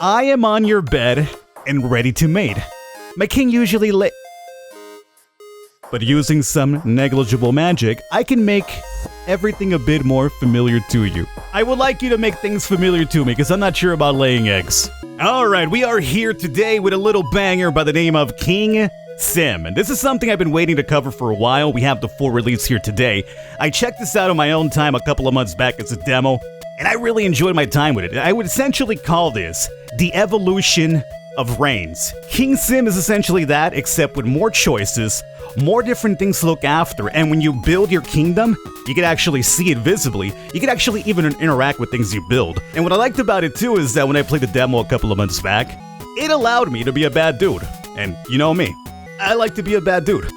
I am on your bed and ready to mate. My king usually but using some negligible magic, I can make everything a bit more familiar to you. I would like you to make things familiar to me because I'm not sure about laying eggs. Alright, we are here today with a little banger by the name of KingSim. And this is something I've been waiting to cover for a while. We have the full release here today. I checked this out on my own time a couple of months back as a demo, and I really enjoyed my time with it. I would essentially call this the evolution of Reigns. KingSim is essentially that, except with more choices, more different things to look after, and when you build your kingdom, you can actually see it visibly. You can actually even interact with things you build. And what I liked about it too is that when I played the demo a couple of months back, it allowed me to be a bad dude. And you know me, I like to be a bad dude.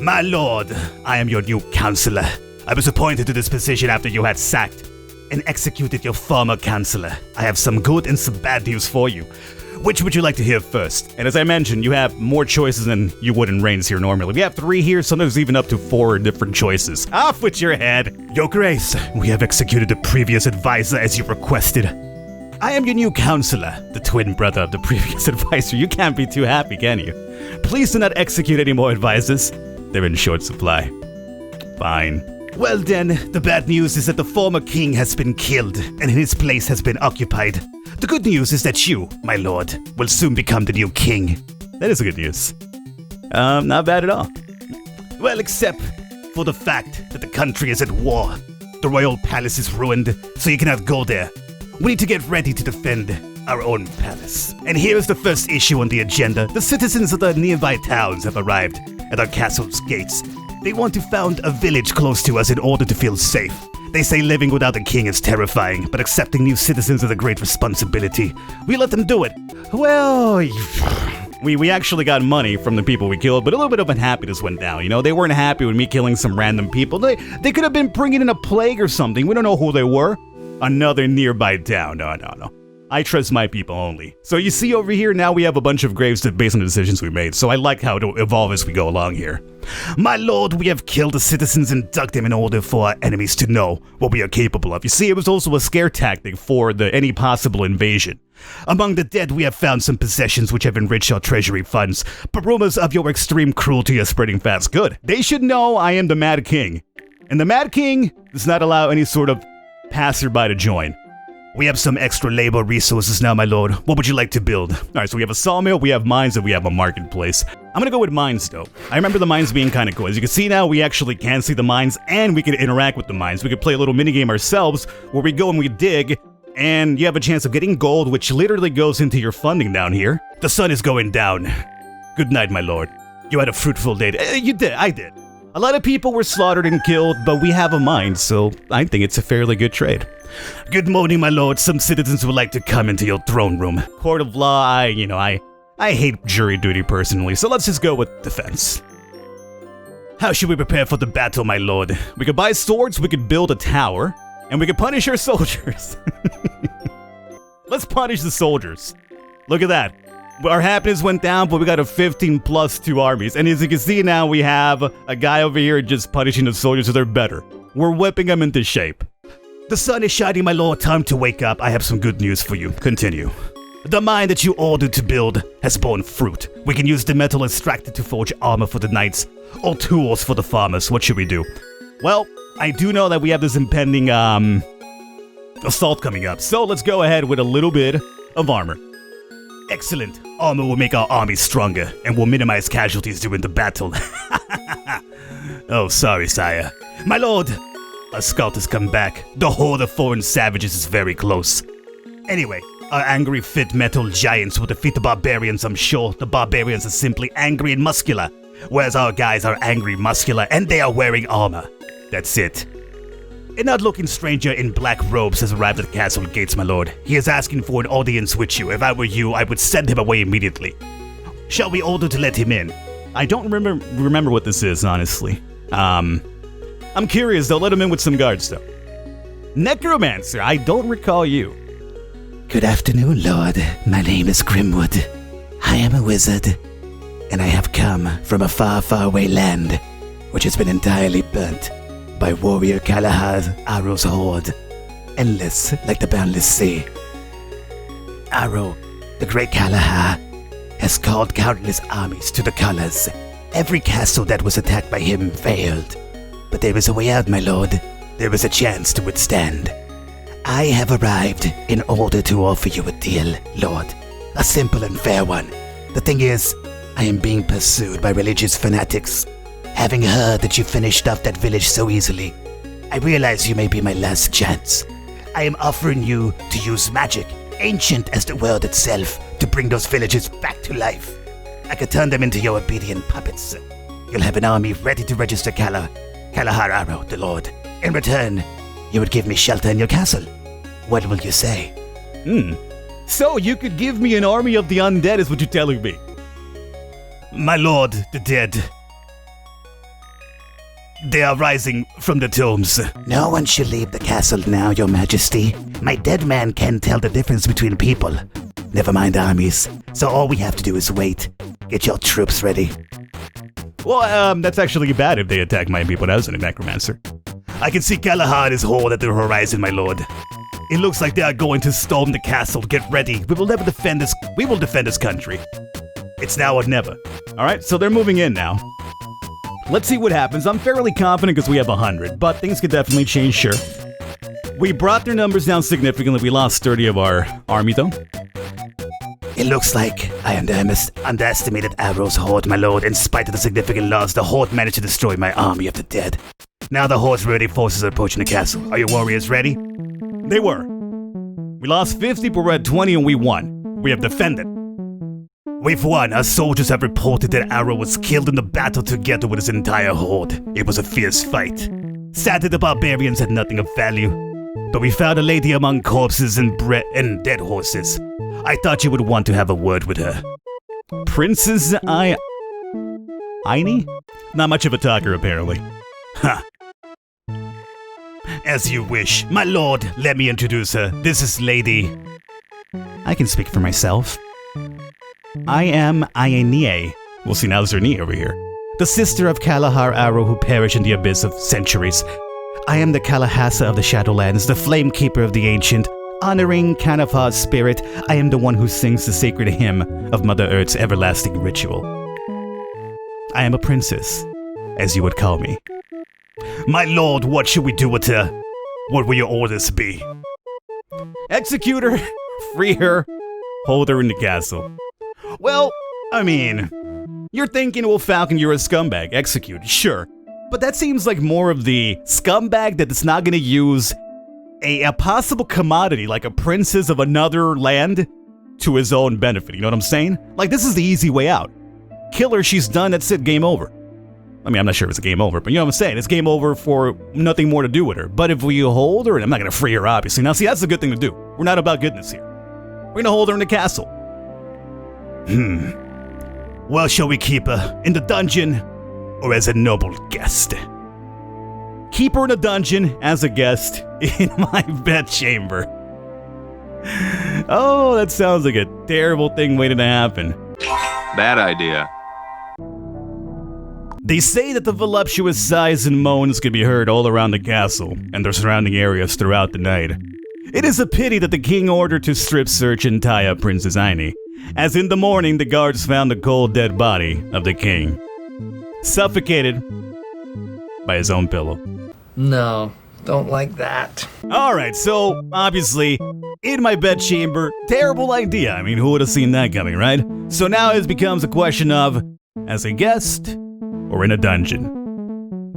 My lord, I am your new counselor. I was appointed to this position after you had sacked and executed your former counselor. I have some good and some bad news for you. Which would you like to hear first? And as I mentioned, you have more choices than you would in Reigns here normally. We have 3 here, sometimes even up to 4 different choices. Off with your head! Your Grace, we have executed the previous advisor as you requested. I am your new counselor, the twin brother of the previous advisor. You can't be too happy, can you? Please do not execute any more advisors. They're in short supply. Fine. Well then, the bad news is that the former king has been killed, and his place has been occupied. The good news is that you, my lord, will soon become the new king. That is good news. Not bad at all. Well, except for the fact that the country is at war. The royal palace is ruined, so you cannot go there. We need to get ready to defend our own palace. And here is the first issue on the agenda. The citizens of the nearby towns have arrived at our castle's gates. They want to found a village close to us in order to feel safe. They say living without a king is terrifying, but accepting new citizens is a great responsibility. We let them do it. Well, we actually got money from the people we killed, but a little bit of unhappiness went down. You know, they weren't happy with me killing some random people. They could have been bringing in a plague or something. We don't know who they were. Another nearby town. No. I trust my people only. So you see over here, now we have a bunch of graves based on the decisions we made, so I like how it'll evolve as we go along here. My lord, we have killed the citizens and dug them in order for our enemies to know what we are capable of. You see, it was also a scare tactic for any possible invasion. Among the dead, we have found some possessions which have enriched our treasury funds, but rumors of your extreme cruelty are spreading fast. Good. They should know I am the Mad King. And the Mad King does not allow any sort of passerby to join. We have some extra labor resources now, my lord. What would you like to build? Alright, so we have a sawmill, we have mines, and we have a marketplace. I'm gonna go with mines, though. I remember the mines being kind of cool. As you can see now, we actually can see the mines, and we can interact with the mines. We could play a little minigame ourselves, where we go and we dig, and you have a chance of getting gold, which literally goes into your funding down here. The sun is going down. Good night, my lord. You had a fruitful day. You did, I did. A lot of people were slaughtered and killed, but we have a mine, so I think it's a fairly good trade. Good morning, my lord. Some citizens would like to come into your throne room. Court of law, I hate jury duty personally, so let's just go with defense. How should we prepare for the battle, my lord? We could buy swords, we could build a tower, and we could punish our soldiers. Let's punish the soldiers. Look at that. Our happiness went down, but we got a 15 plus 2 armies. And as you can see now, we have a guy over here just punishing the soldiers so they're better. We're whipping them into shape. The sun is shining, my lord. Time to wake up. I have some good news for you. Continue. The mine that you ordered to build has borne fruit. We can use the metal extracted to forge armor for the knights, or tools for the farmers. What should we do? Well, I do know that we have this impending, assault coming up. So let's go ahead with a little bit of armor. Excellent. Armor will make our army stronger and will minimize casualties during the battle. Oh, sorry, sire. My lord, a scout has come back. The horde of foreign savages is very close. Anyway, our angry fit metal giants will defeat the barbarians, I'm sure. The barbarians are simply angry and muscular, whereas our guys are angry, muscular, and they are wearing armor. That's it. An odd-looking stranger in black robes has arrived at the castle gates, my lord. He is asking for an audience with you. If I were you, I would send him away immediately. Shall we order to let him in? I don't remember what this is, honestly. I'm curious, though. Let him in with some guards, though. Necromancer, I don't recall you. Good afternoon, Lord. My name is Grimwood. I am a wizard, and I have come from a far, far away land, which has been entirely burnt. by warrior Kalahar Arrow's horde, endless like the boundless sea. Arrow, the great Kalahar, has called countless armies to the colors. Every castle that was attacked by him failed. But there is a way out, my lord. There is a chance to withstand. I have arrived in order to offer you a deal, lord. A simple and fair one. The thing is, I am being pursued by religious fanatics. Having heard that you finished off that village so easily, I realize you may be my last chance. I am offering you to use magic, ancient as the world itself, to bring those villages back to life. I could turn them into your obedient puppets. You'll have an army ready to register Kalahar Arrow, the lord. In return, you would give me shelter in your castle. What will you say? So you could give me an army of the undead is what you're telling me. My lord, the dead. They are rising from the tombs. No one should leave the castle now, your majesty. My dead man can tell the difference between people. Never mind armies. So all we have to do is wait. Get your troops ready. Well, that's actually bad if they attack my people as a necromancer. I can see Kalahar and his horde at the horizon, my lord. It looks like they are going to storm the castle. Get ready. We will defend this country. It's now or never. Alright, so they're moving in now. Let's see what happens. I'm fairly confident because we have 100, but things could definitely change, sure. We brought their numbers down significantly. We lost 30 of our army, though. It looks like I underestimated Arrow's horde, my lord. In spite of the significant loss, the horde managed to destroy my army of the dead. Now the horde's ready forces are approaching the castle. Are your warriors ready? They were. We lost 50, but we're at 20 and we won. We have defended. We've won. Our soldiers have reported that Arrow was killed in the battle together with his entire horde. It was a fierce fight. Sadly, the barbarians had nothing of value. But we found a lady among corpses and dead horses. I thought you would want to have a word with her. Princess Aini? Not much of a talker, apparently. Huh. As you wish. My lord, let me introduce her. This is Lady... I can speak for myself. I am Aenie. We'll see, now there's her knee over here. The sister of Kalahar Arrow who perished in the abyss of centuries. I am the Kalahasa of the Shadowlands, the flame keeper of the ancient. Honoring Kanafa's spirit, I am the one who sings the sacred hymn of Mother Earth's everlasting ritual. I am a princess, as you would call me. My lord, what should we do with her? What will your orders be? Execute her, free her, hold her in the castle. Well, I mean, you're thinking, well, Falcon, you're a scumbag. Execute, sure. But that seems like more of the scumbag that is not going to use a possible commodity like a princess of another land to his own benefit. You know what I'm saying? Like, this is the easy way out. Kill her, she's done, that's it, game over. I mean, I'm not sure if it's a game over, but you know what I'm saying? It's game over for nothing more to do with her. But if we hold her, and I'm not going to free her, obviously. Now, see, that's a good thing to do. We're not about goodness here. We're going to hold her in the castle. Well, shall we keep her in the dungeon or as a noble guest? Keep her in a dungeon as a guest in my bedchamber. Oh, that sounds like a terrible thing waiting to happen. Bad idea. They say that the voluptuous sighs and moans can be heard all around the castle and their surrounding areas throughout the night. It is a pity that the king ordered to strip search and tie up Princess Aini, as in the morning the guards found the cold dead body of the king, suffocated by his own pillow. No, don't like that. Alright, so, obviously, in my bedchamber, terrible idea. I mean, who would have seen that coming, right? So now it becomes a question of, as a guest, or in a dungeon.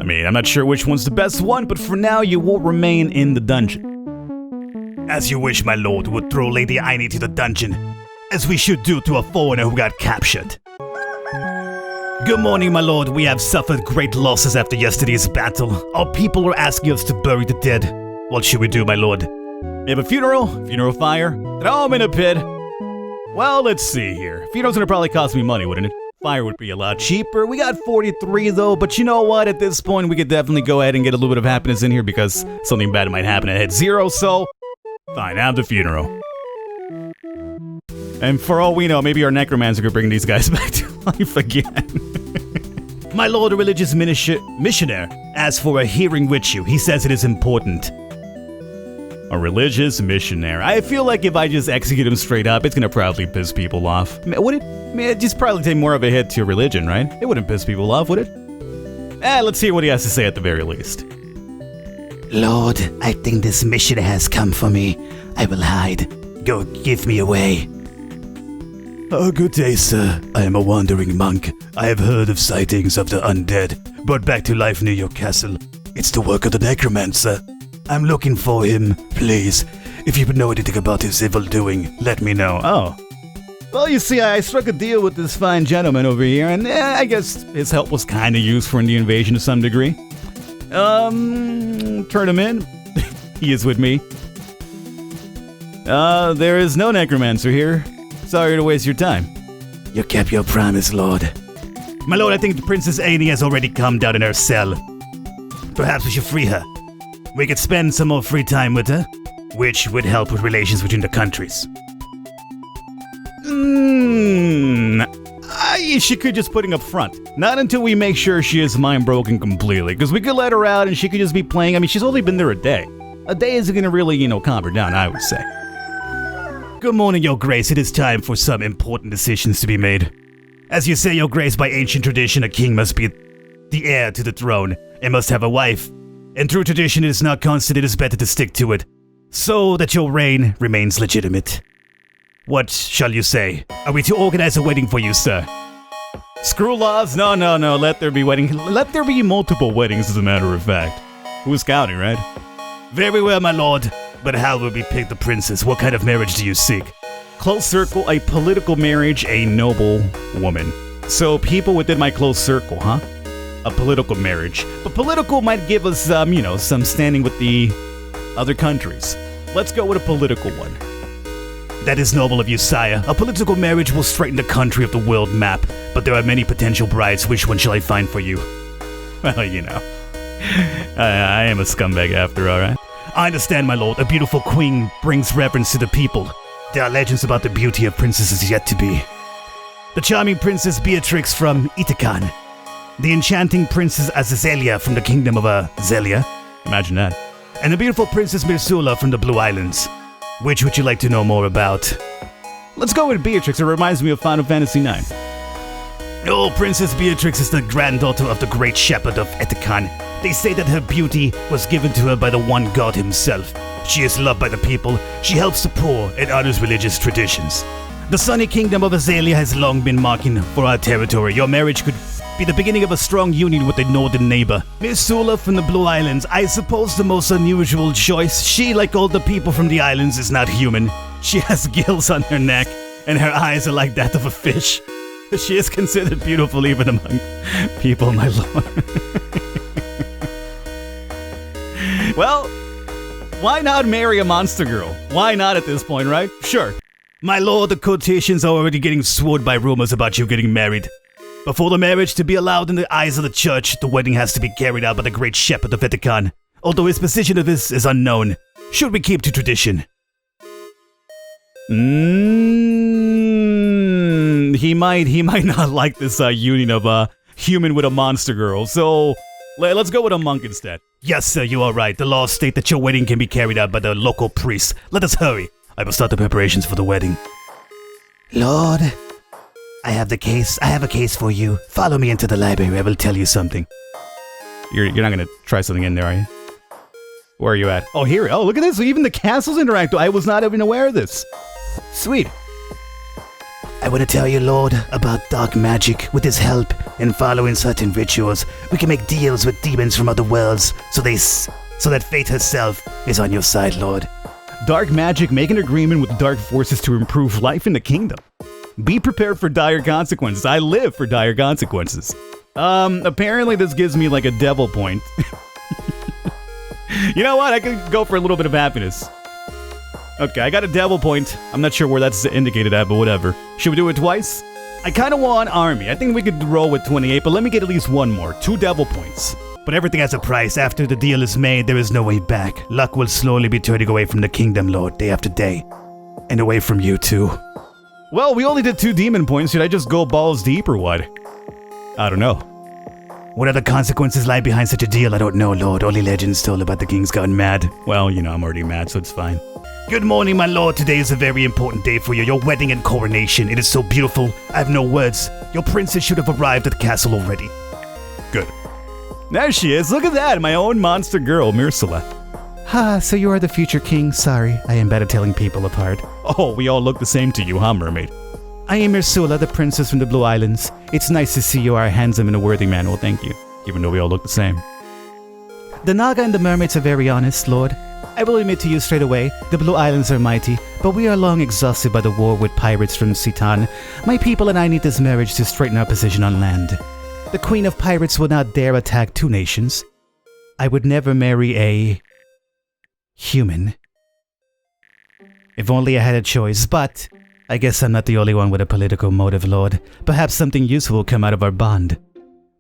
I mean, I'm not sure which one's the best one, but for now you will remain in the dungeon. As you wish, my lord, would throw Lady Aini to the dungeon, as we should do to a foreigner who got captured. Good morning, my lord. We have suffered great losses after yesterday's battle. Our people are asking us to bury the dead. What should we do, my lord? We have a funeral fire, throw him in a pit. Well, let's see here. Funeral's gonna probably cost me money, wouldn't it? Fire would be a lot cheaper. We got 43 though, but you know what? At this point, we could definitely go ahead and get a little bit of happiness in here because something bad might happen at 0, so fine, have the funeral. And for all we know, maybe our necromancer could bring these guys back to life again. My lord, a religious missionary, asks for a hearing with you. He says it is important. A religious missionary. I feel like if I just execute him straight up, it's gonna probably piss people off. Would it? It'd just probably take more of a hit to your religion, right? It wouldn't piss people off, would it? Let's hear what he has to say at the very least. Lord, I think this mission has come for me. I will hide. Go give me away. Oh, good day, sir. I am a wandering monk. I have heard of sightings of the undead brought back to life near your castle. It's the work of the necromancer. I'm looking for him. Please, if you know anything about his evil doing, let me know. Oh. Well, you see, I struck a deal with this fine gentleman over here, and I guess his help was kind of useful in the invasion to some degree. Turn him in. He is with me. There is no necromancer here. Sorry to waste your time. You kept your promise, Lord. My lord, I think the Princess Annie has already calmed down in her cell. Perhaps we should free her. We could spend some more free time with her, which would help with relations between the countries. She could just putting up front. Not until we make sure she is mind broken completely, because we could let her out and she could just be playing. I mean, she's only been there a day. A day isn't going to really, calm her down, I would say. Good morning, Your Grace. It is time for some important decisions to be made. As you say, Your Grace, by ancient tradition, a king must be the heir to the throne and must have a wife. And through tradition, it is not constant. It is better to stick to it, so that your reign remains legitimate. What shall you say? Are we to organize a wedding for you, sir? Screw laws? No. Let there be wedding. Let there be multiple weddings, as a matter of fact. Who's counting, right? Very well, my lord. But how will we pick the princess? What kind of marriage do you seek? Close circle, a political marriage, a noble woman. So people within my close circle, huh? A political marriage. But political might give us, some standing with the other countries. Let's go with a political one. That is noble of you, sire. A political marriage will straighten the country of the world map, but there are many potential brides. Which one shall I find for you? Well, I am a scumbag after all, right? I understand, my lord. A beautiful queen brings reverence to the people. There are legends about the beauty of princesses yet to be. The charming Princess Beatrix from Itacan. The enchanting Princess Azazelia from the kingdom of Azelia. Imagine that. And the beautiful Princess Mirsula from the Blue Islands. Which would you like to know more about? Let's go with Beatrix. It reminds me of Final Fantasy IX. Oh, Princess Beatrix is the granddaughter of the great shepherd of Itacan. They say that her beauty was given to her by the one god himself. She is loved by the people, she helps the poor, and honors religious traditions. The sunny kingdom of Azalea has long been marking for our territory. Your marriage could be the beginning of a strong union with a northern neighbor. Mirsula from the Blue Islands, I suppose the most unusual choice. She, like all the people from the islands, is not human. She has gills on her neck, and her eyes are like that of a fish. She is considered beautiful even among people, my lord. Well, why not marry a monster girl? Why not at this point, right? Sure. My lord, the quotations are already getting swayed by rumors about you getting married. Before the marriage to be allowed in the eyes of the church, the wedding has to be carried out by the great shepherd of Itacan. Although his position of this is unknown, should we keep to tradition? He might not like this union of a human with a monster girl, so let's go with a monk instead. Yes, sir, you are right. The laws state that your wedding can be carried out by the local priest. Let us hurry. I will start the preparations for the wedding. Lord, I have a case for you. Follow me into the library. I will tell you something. You're not gonna try something in there, are you? Where are you at? Oh, here. Oh, look at this. Even the castle's interactive. I was not even aware of this. Sweet. I want to tell you, Lord, about dark magic. With his help in following certain rituals, we can make deals with demons from other worlds, so that fate herself is on your side, Lord. Dark magic, make an agreement with dark forces to improve life in the kingdom. Be prepared for dire consequences. I live for dire consequences. Apparently this gives me like a devil point. You know what? I could go for a little bit of happiness. Okay, I got a devil point. I'm not sure where that's indicated at, but whatever. Should we do it twice? I kind of want army. I think we could roll with 28, but let me get at least one more. 2 devil points. But everything has a price. After the deal is made, there is no way back. Luck will slowly be turning away from the kingdom, Lord, day after day. And away from you, too. Well, we only did 2 demon points. Should I just go balls deep or what? I don't know. What other consequences lie behind such a deal? I don't know, Lord. Only legends told about the king's gone mad. Well, I'm already mad, so it's fine. Good morning, my lord. Today is a very important day for you. Your wedding and coronation. It is so beautiful. I have no words. Your princess should have arrived at the castle already. Good. There she is. Look at that. My own monster girl, Myrsula. So you are the future king. Sorry, I am bad at telling people apart. Oh, we all look the same to you, huh, mermaid? I am Myrsula, the princess from the Blue Islands. It's nice to see you are handsome and a worthy man. Well, thank you. Even though we all look the same. The Naga and the mermaids are very honest, Lord. I will admit to you straight away, the Blue Islands are mighty, but we are long exhausted by the war with pirates from Citan. My people and I need this marriage to straighten our position on land. The Queen of Pirates would not dare attack 2 nations. I would never marry a human. If only I had a choice, but I guess I'm not the only one with a political motive, Lord. Perhaps something useful will come out of our bond.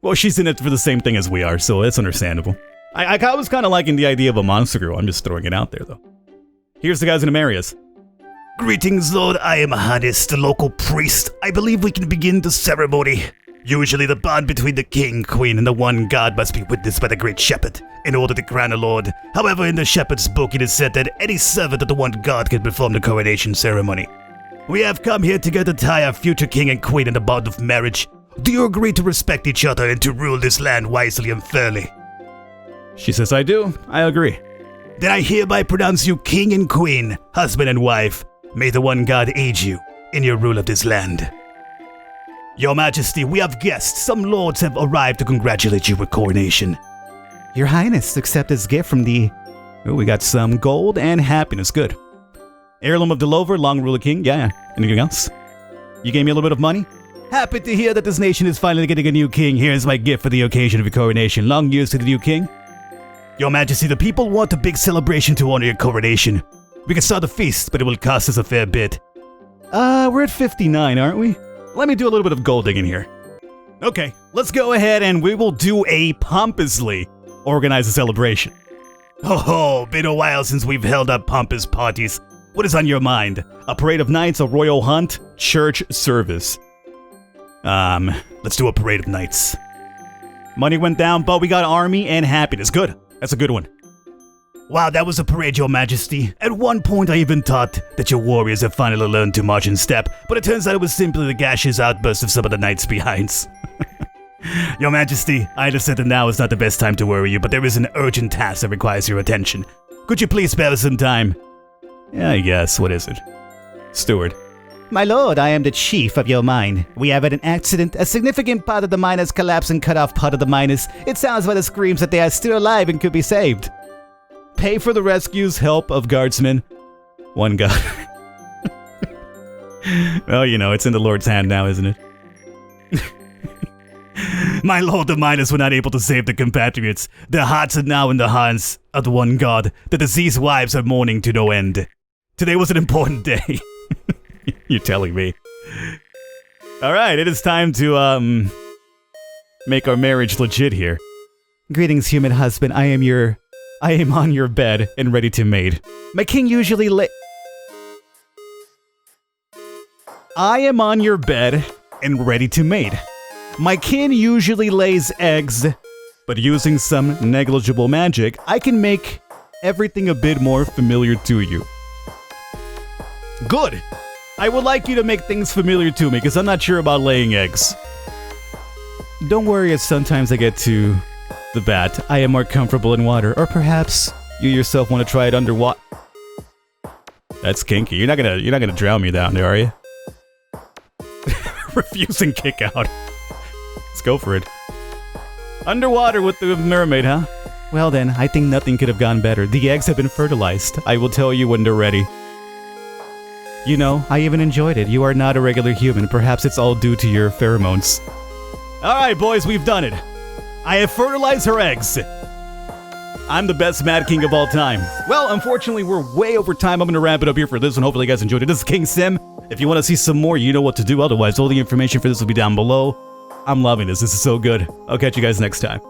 Well, she's in it for the same thing as we are, so it's understandable. I was kind of liking the idea of a monster girl. I'm just throwing it out there, though. Here's the guys in the areas. Greetings, Lord. I am Hannes, the local priest. I believe we can begin the ceremony. Usually the bond between the king, queen, and the one god must be witnessed by the great shepherd in order to crown a lord. However, in the shepherd's book it is said that any servant of the one god can perform the coronation ceremony. We have come here together to tie our future king and queen in the bond of marriage. Do you agree to respect each other and to rule this land wisely and fairly? She says I do. I agree. Then I hereby pronounce you king and queen, husband and wife. May the one god aid you in your rule of this land. Your Majesty, we have guests. Some lords have arrived to congratulate you with coronation. Your Highness, accept this gift from the... Oh, we got some gold and happiness. Good. Heirloom of Delover, long ruler king. Yeah. Anything else? You gave me a little bit of money? Happy to hear that this nation is finally getting a new king. Here's my gift for the occasion of your coronation. Long years to the new king. Your Majesty, the people want a big celebration to honor your coronation. We can start a feast, but it will cost us a fair bit. We're at 59, aren't we? Let me do a little bit of gold digging here. Okay, let's go ahead and we will do a pompously organized celebration. Oh, been a while since we've held up pompous parties. What is on your mind? A parade of knights, a royal hunt, church service. Let's do a parade of knights. Money went down, but we got army and happiness. Good. That's a good one. Wow, that was a parade, Your Majesty. At one point I even thought that your warriors have finally learned to march in step, but it turns out it was simply the gaseous outburst of some of the knights behinds. Your Majesty, I understand that now is not the best time to worry you, but there is an urgent task that requires your attention. Could you please spare us some time? Yeah, I guess. What is it? Steward. My lord, I am the chief of your mine. We have had an accident. A significant part of the mine has collapsed and cut off part of the miners. It sounds by the screams that they are still alive and could be saved. Pay for the rescues, help of guardsmen. One god. Well, it's in the Lord's hand now, isn't it? My lord, the miners were not able to save the compatriots. Their hearts are now in the hands of the one god. The deceased wives are mourning to no end. Today was an important day. You're telling me. Alright, it is time to, make our marriage legit here. Greetings, human husband. I am on your bed and ready to mate. My king usually I am on your bed and ready to mate. My kin usually lays eggs, but using some negligible magic, I can make everything a bit more familiar to you. Good! I would like you to make things familiar to me, because I'm not sure about laying eggs. Don't worry if sometimes I get to the bat. I am more comfortable in water, or perhaps you yourself want to try it underwater. That's kinky. You're not gonna drown me down there, are you? Refusing kick out. Let's go for it. Underwater with the mermaid, huh? Well then, I think nothing could have gone better. The eggs have been fertilized. I will tell you when they're ready. You know, I even enjoyed it. You are not a regular human. Perhaps it's all due to your pheromones. Alright, boys, we've done it. I have fertilized her eggs. I'm the best Mad King of all time. Well, unfortunately, we're way over time. I'm going to wrap it up here for this one. Hopefully you guys enjoyed it. This is KingSim. If you want to see some more, you know what to do. Otherwise, all the information for this will be down below. I'm loving this. This is so good. I'll catch you guys next time.